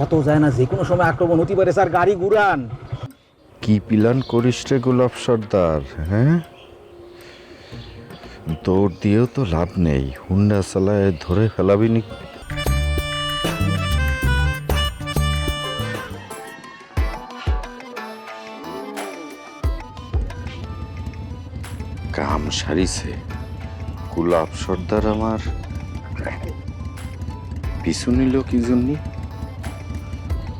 কত যায় না, যে কোনো সময় আক্রমণ হতে পারে স্যার, গাড়ি ঘুরান। কি প্ল্যান করিস রে গোলাপ সর্দার? হ্যাঁ, দৌড় দিয়েও তো লাভ নেই, হুন্ডা চালায় ধরে ফেলাবি নি। কাম সারিছে গোলাপ সর্দার আমার। পিছু নিল কি জন্য?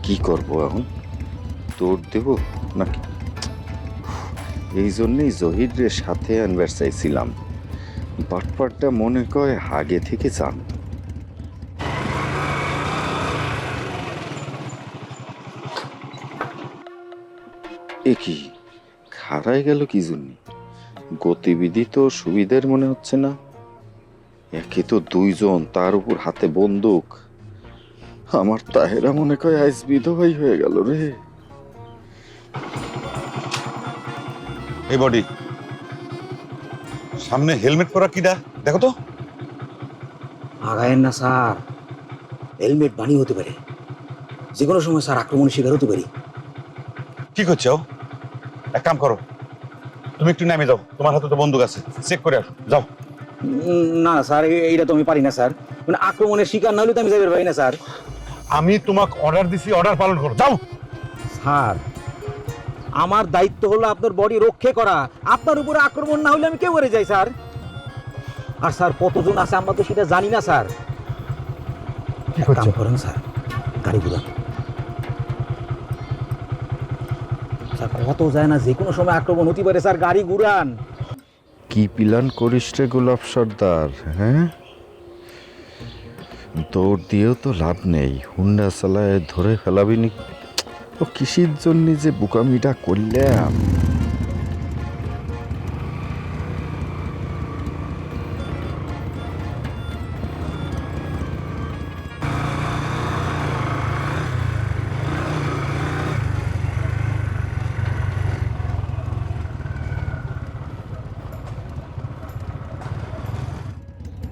কি করবো এখন, দৌড় দেব নাকি? এই জন্যই জহিরের সাথে আনবার চাইছিলাম, বাটপারটা মনে কয় আগে থেকে জানত। এ কি খাড়ায় গেল কি জন্য? গতিবিধি তো সুবিধার মনে হচ্ছে না। একে তো দুইজন, তার উপর হাতে বন্দুক। আমার তাহেরা মনে কয় আইস বিধবাই হয়ে গেল রে। এই বডি, সামনে হেলমেট পরা কিডা দেখো তো। আগায়েন না স্যার, হেলমেট বানি হতে পারে, যে কোনো সময় স্যার আক্রমণের শিকার হতে পারি। কি করছো? এক কাম করো, তুমি একটু নেমে যাও, তোমার হাতে তো বন্দুক আছে, চেক করে আসো, যাও। না স্যার, এইটা তো আমি পারি না স্যার, মানে আক্রমণের শিকার না হলে তো আমি যাইতে পারি না স্যার। আমি তোমাকে অর্ডার দিছি, অর্ডার পালন করো, যাও। স্যার, আমার দায়িত্ব হলো আপনার বডি রক্ষা করা, আপনার উপরে আক্রমণ না হলে আমি কেউ করে যাই স্যার। আর স্যার কতজন আছে আমরা তো সেটা জানি না স্যার। কি কাম করেন স্যার, গাড়ি ঘুরান। স্যার কত যায় না, যে কোনো সময় আক্রমণ হতে পারে স্যার, গাড়ি ঘুরান। কি প্ল্যান করিস রে গোলাপ সর্দার? হ্যাঁ, দৌড় দিয়েও তো লাভ নেই, হুন্ডা চালায় ধরে ফেলাবি নি। ও কিসের জন্য যে বোকামিটা করলাম।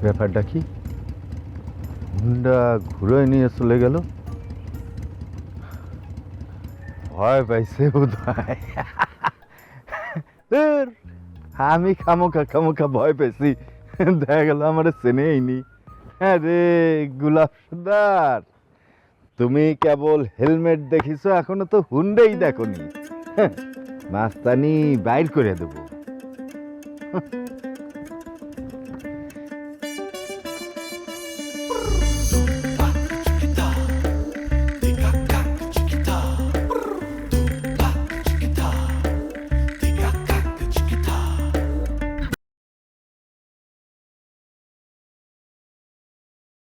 ব্যাপারটা কি? হুন্ডা ঘুরে নিয়ে চলে গেল, ভয় পাইছে বোধহয়। ধুর, আমি খামোখা খামোখা ভয় পেয়েছি, দেখা গেল আমার চেনেই নি। হ্যাঁ রে গোলাপ সর্দার, তুমি কেবল হেলমেট দেখিছো, এখনো তো হুন্ডাই দেখোনি। মাস্তানি বাইর করে দেবো।